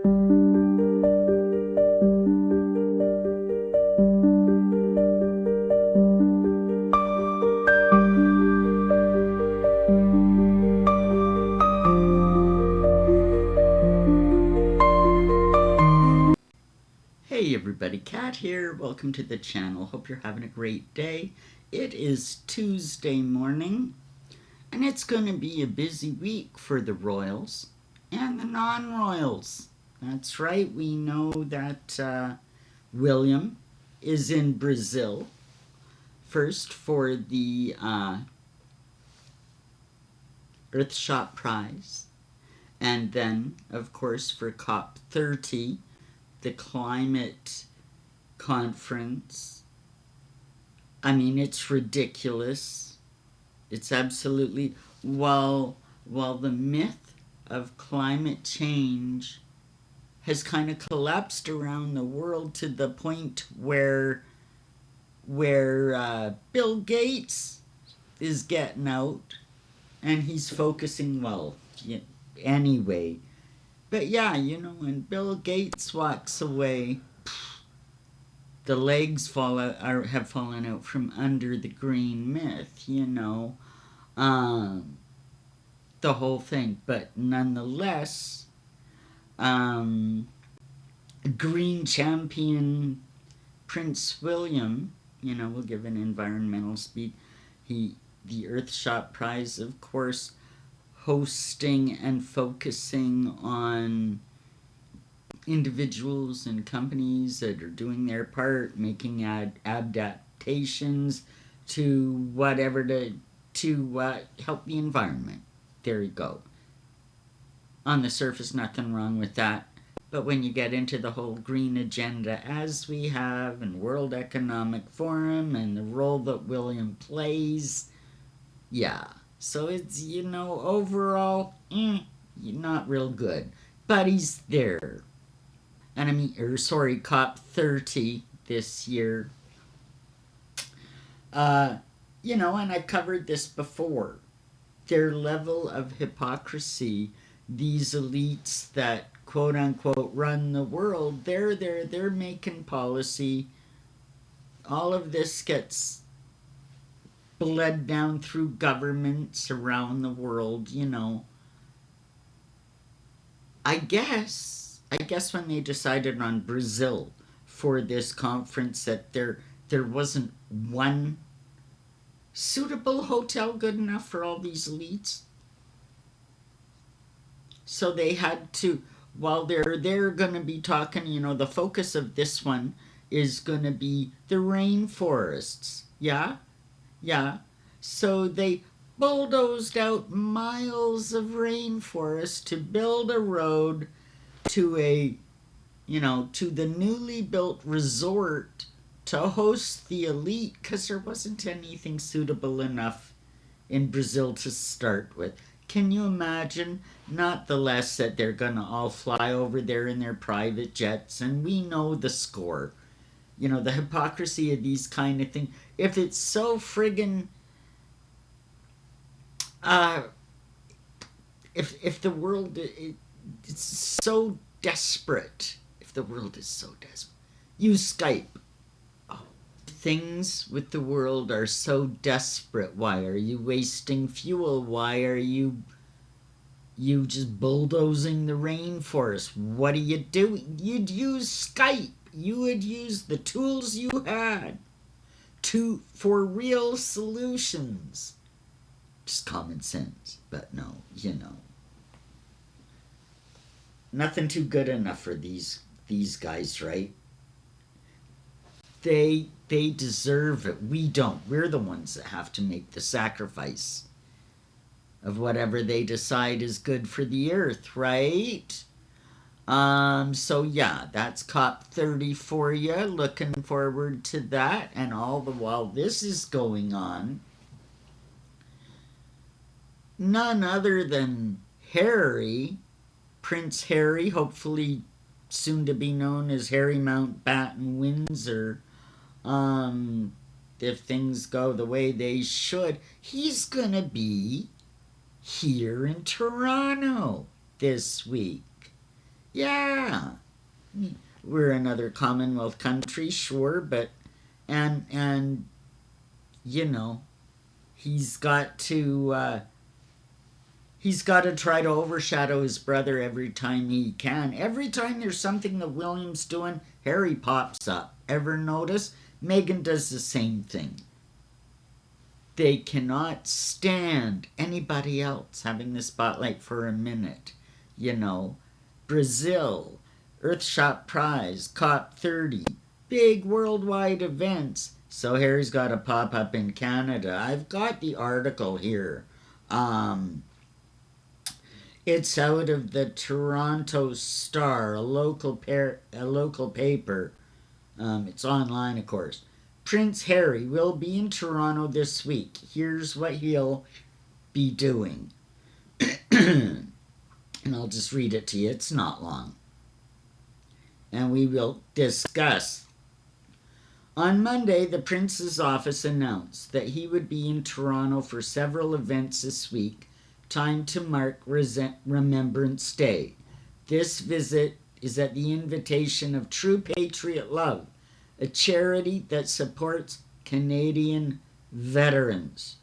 Hey everybody, Kat here. Welcome to the channel. Hope you're having a great day. It is Tuesday morning, and it's going to be a busy week for the royals and the non-royals. That's right, we know that William is in Brazil, first for the Earthshot Prize, and then, of course, for COP30, the climate conference. I mean, it's ridiculous. It's absolutely, while the myth of climate change has kind of collapsed around the world to the point where Bill Gates is getting out and he's focusing, anyway. But yeah, when Bill Gates walks away, the legs have fallen out from under the green myth, the whole thing. But nonetheless, green champion Prince William, will give an environmental speech. The Earthshot Prize, of course, hosting and focusing on individuals and companies that are doing their part, making adaptations to whatever to help the environment. There you go. On the surface, nothing wrong with that. But when you get into the whole green agenda, as we have in World Economic Forum and the role that William plays, yeah. So it's, overall, not real good. But he's there. And COP30 this year. And I covered this before. Their level of hypocrisy, these elites that quote unquote run the world, they're making policy. All of this gets bled down through governments around the world, I guess when they decided on Brazil for this conference that there wasn't one suitable hotel good enough for all these elites. So they had to, while they're going to be talking, the focus of this one is going to be the rainforests. Yeah? Yeah. So they bulldozed out miles of rainforest to build a road to to the newly built resort to host the elite, because there wasn't anything suitable enough in Brazil to start with. Can you imagine? Not the less that they're gonna all fly over there in their private jets, and we know the score. The hypocrisy of these kind of things. If it's so friggin' if the world it's so desperate, if the world is so desperate, use Skype. Things with the world are so desperate. Why are you wasting fuel? Why are you just bulldozing the rainforest? What are you doing? You'd use Skype. You would use the tools you had for real solutions. Just common sense. But no, nothing too good enough for these guys, right? They deserve it. We don't. We're the ones that have to make the sacrifice of whatever they decide is good for the earth, right? So yeah, that's COP30 for you. Looking forward to that. And all the while this is going on, none other than Harry, Prince Harry, hopefully soon to be known as Harry Mountbatten Windsor, if things go the way they should, he's gonna be here in Toronto this week. Yeah. We're another Commonwealth country, sure, but and you know, he's got to try to overshadow his brother every time he can. Every time there's something that William's doing, Harry pops up. Ever notice? Meghan does the same thing. They cannot stand anybody else having the spotlight for a minute. You know, Brazil, Earthshot Prize, COP30, big worldwide events. So Harry's got to pop up in Canada. I've got the article here. It's out of the Toronto Star, a local paper. It's online, of course. Prince Harry will be in Toronto this week. Here's what he'll be doing. And I'll just read it to you. It's not long. And we will discuss. On Monday, the Prince's office announced that he would be in Toronto for several events this week, timed to mark Remembrance Day. This visit is at the invitation of True Patriot Love, a charity that supports Canadian veterans.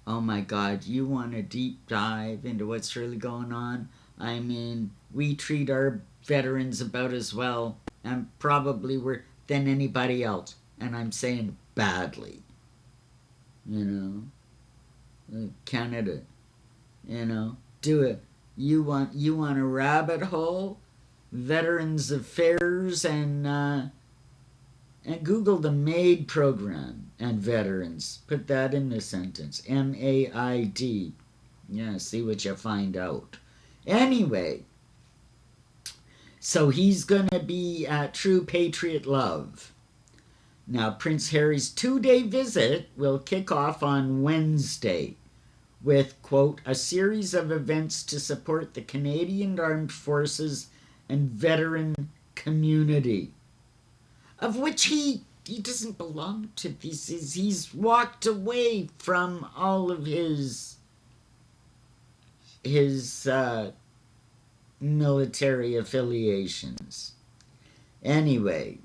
Oh my God, you want a deep dive into what's really going on? I mean, we treat our veterans about as well, and probably worse than anybody else. And I'm saying badly. You know, Canada, you know, do it. You want a rabbit hole? Veterans Affairs and Google the MAID program and veterans. Put that in the sentence. MAID. Yeah, see what you find out. Anyway, so he's going to be at True Patriot Love. Now, Prince Harry's 2-day visit will kick off on Wednesday with, quote, a series of events to support the Canadian Armed Forces and veteran community, of which he doesn't belong to. He's walked away from all of his military affiliations. Anyway,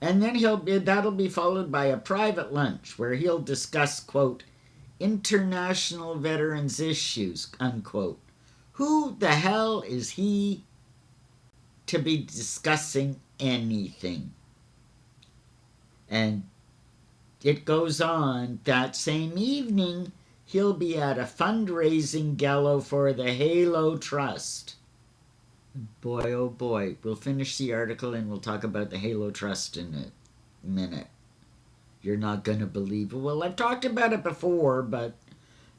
and then that'll be followed by a private lunch where he'll discuss, quote, international veterans issues, unquote. Who the hell is he to be discussing anything? And it goes on. That same evening, he'll be at a fundraising gala for the Halo Trust. Boy, oh boy. We'll finish the article and we'll talk about the Halo Trust in a minute. You're not going to believe it. Well, I've talked about it before, but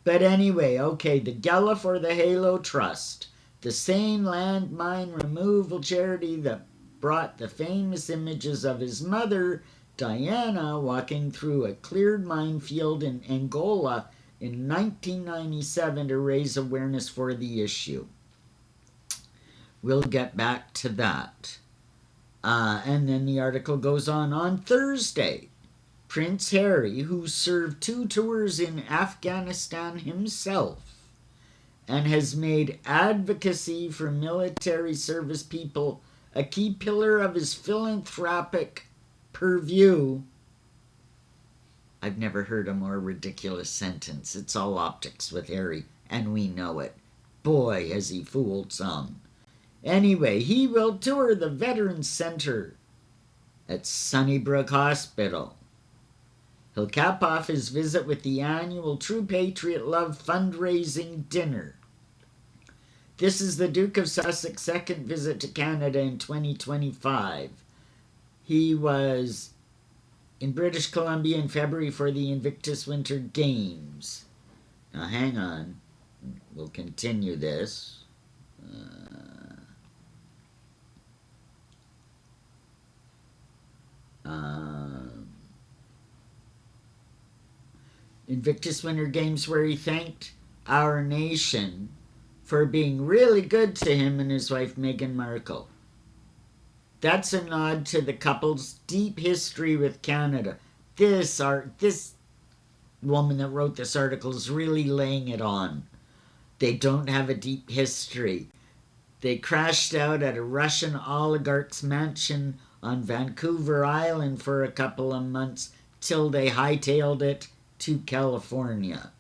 anyway, okay, the gala for the Halo Trust, the same landmine removal charity that brought the famous images of his mother, Diana, walking through a cleared minefield in Angola in 1997 to raise awareness for the issue. We'll get back to that. And then the article goes on Thursday. Prince Harry, who served 2 tours in Afghanistan himself and has made advocacy for military service people a key pillar of his philanthropic purview. I've never heard a more ridiculous sentence. It's all optics with Harry, and we know it. Boy, has he fooled some. Anyway, he will tour the Veterans Center at Sunnybrook Hospital. He'll cap off his visit with the annual True Patriot Love fundraising dinner. This is the Duke of Sussex's second visit to Canada in 2025. He was in British Columbia in February for the Invictus Winter Games. Now hang on. We'll continue this. Invictus Winter Games, where he thanked our nation for being really good to him and his wife Meghan Markle. That's a nod to the couple's deep history with Canada. This woman that wrote this article is really laying it on. They don't have a deep history. They crashed out at a Russian oligarch's mansion on Vancouver Island for a couple of months till they hightailed it to California.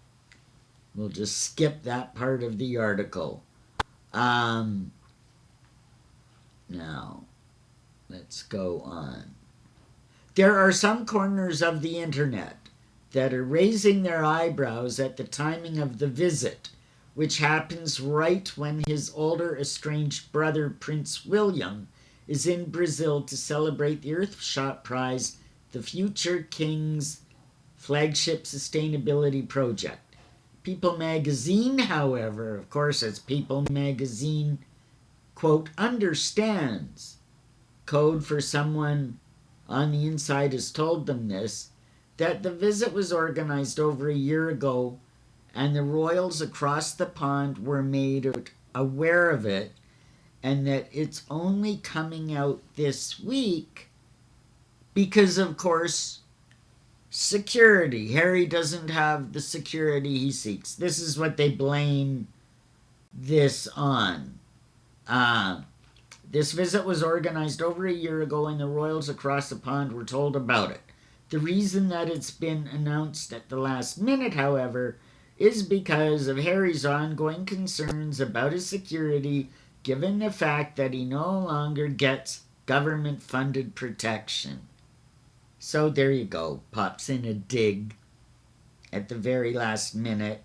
We'll just skip that part of the article. Now, let's go on. There are some corners of the internet that are raising their eyebrows at the timing of the visit, which happens right when his older estranged brother, Prince William, is in Brazil to celebrate the Earthshot Prize, the future King's flagship sustainability project. People magazine, however, of course it's People magazine, quote, understands, code for someone on the inside has told them this, that the visit was organized over a year ago and the royals across the pond were made aware of it, and that it's only coming out this week because, of course, security. Harry doesn't have the security he seeks. This is what they blame this on. This visit was organized over a year ago and the royals across the pond were told about it. The reason that it's been announced at the last minute, however, is because of Harry's ongoing concerns about his security, given the fact that he no longer gets government-funded protection. So there you go, pops in a dig at the very last minute.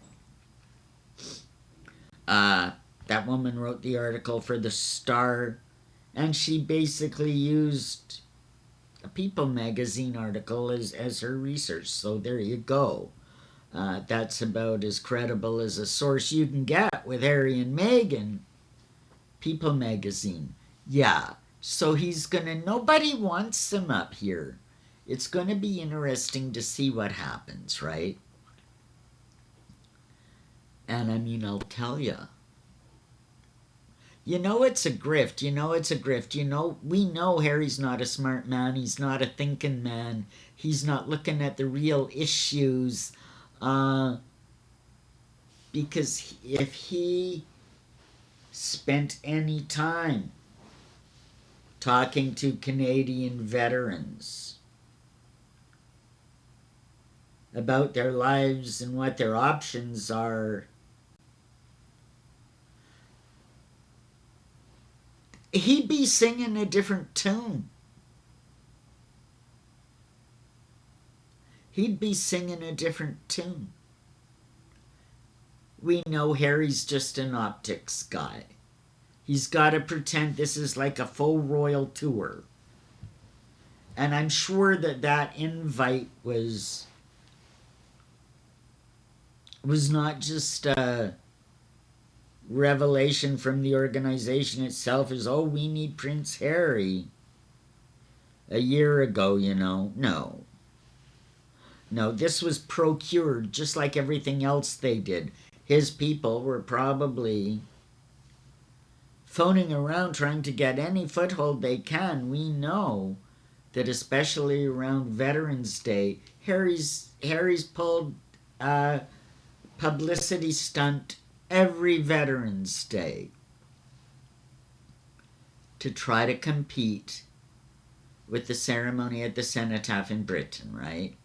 That woman wrote the article for The Star, and she basically used a People magazine article as her research. So there you go. That's about as credible as a source you can get with Harry and Meghan. People magazine. Yeah, so nobody wants him up here. It's going to be interesting to see what happens, right? And I mean, I'll tell you. You know it's a grift. We know Harry's not a smart man. He's not a thinking man. He's not looking at the real issues. Because if he spent any time talking to Canadian veterans about their lives and what their options are, he'd be singing a different tune. He'd be singing a different tune. We know Harry's just an optics guy. He's got to pretend this is like a faux royal tour. And I'm sure that invite was not just a revelation from the organization itself as, oh, we need Prince Harry a year ago, No, this was procured just like everything else they did. His people were probably phoning around trying to get any foothold they can. We know that especially around Veterans Day, Harry's pulled a publicity stunt every Veterans Day to try to compete with the ceremony at the cenotaph in Britain, right?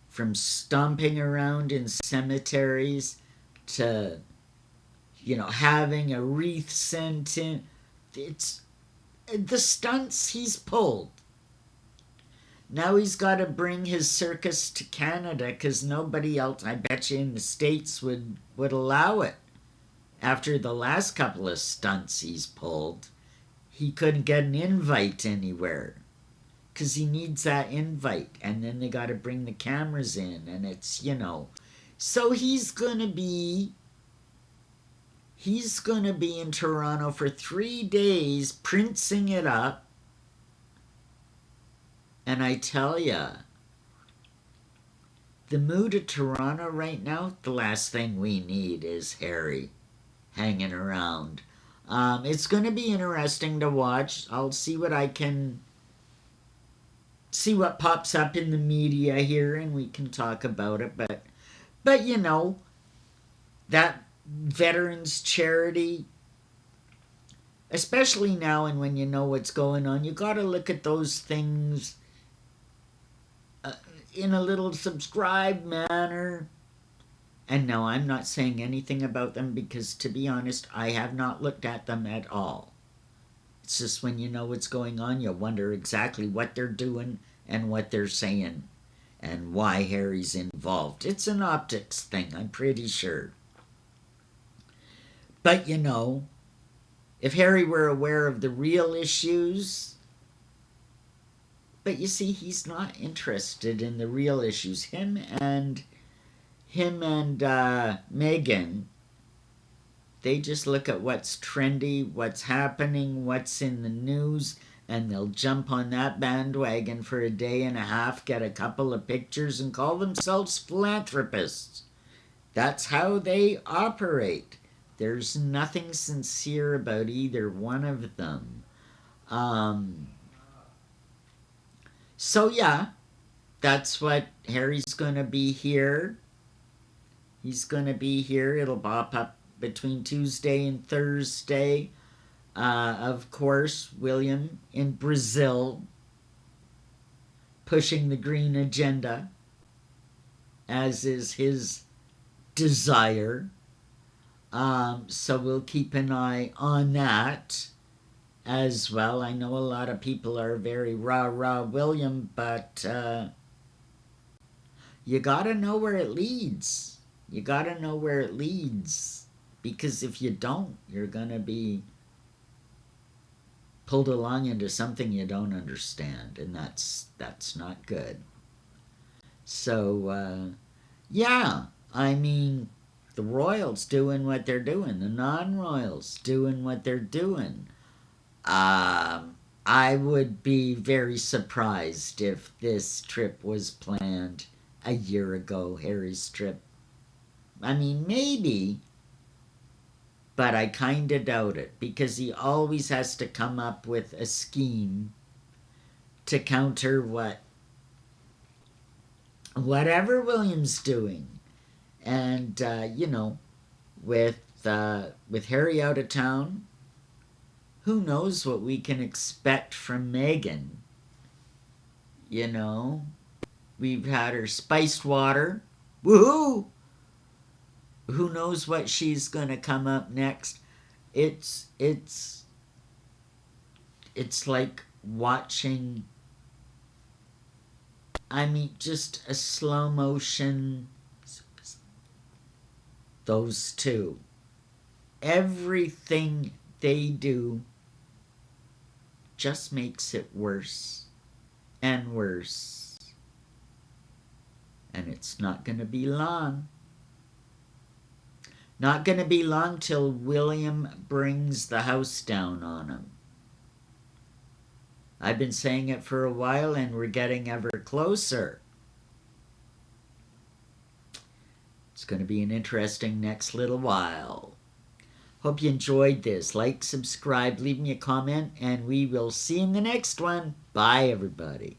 From stomping around in cemeteries to, having a wreath sent in. It's the stunts he's pulled. Now he's got to bring his circus to Canada because nobody else, I bet you, in the States would allow it. After the last couple of stunts he's pulled, he couldn't get an invite anywhere because he needs that invite. And then they got to bring the cameras in, and it's, So he's going to be in Toronto for 3 days, princing it up. And I tell ya, the mood of Toronto right now, the last thing we need is Harry hanging around. It's going to be interesting to watch. I'll see what pops up in the media here, and we can talk about it. But that veterans charity, especially now and when you know what's going on, you got to look at those things in a little subscribed manner. And no, I'm not saying anything about them because, to be honest, I have not looked at them at all. It's just when you know what's going on, you wonder exactly what they're doing and what they're saying and why Harry's involved. It's an optics thing, I'm pretty sure. But you know, if Harry were aware of the real issues, but you see, he's not interested in the real issues. Him and Meghan, they just look at what's trendy, what's happening, what's in the news, and they'll jump on that bandwagon for a day and a half, get a couple of pictures, and call themselves philanthropists. That's how they operate. There's nothing sincere about either one of them. So yeah, that's what Harry's going to be here. He's going to be here. It'll pop up between Tuesday and Thursday. Of course, William in Brazil, pushing the green agenda, as is his desire. So we'll keep an eye on that as well. I know a lot of people are very rah-rah William, but you gotta know where it leads. You gotta know where it leads. Because if you don't, you're gonna be pulled along into something you don't understand, and that's not good. So, yeah, I mean, the royals doing what they're doing, the non-royals doing what they're doing. I would be very surprised if this trip was planned a year ago, Harry's trip. I mean, maybe, but I kind of doubt it, because he always has to come up with a scheme to counter whatever William's doing. And, you know, with Harry out of town, who knows what we can expect from Meghan? You know, we've had her spiced water. Woohoo! Who knows what she's going to come up next? It's like watching, I mean, just a slow motion, those two. Everything they do just makes it worse and worse. And it's not going to be long. Not going to be long till William brings the house down on him. I've been saying it for a while, and we're getting ever closer. It's going to be an interesting next little while. Hope you enjoyed this. Like, subscribe, leave me a comment, and we will see you in the next one. Bye, everybody.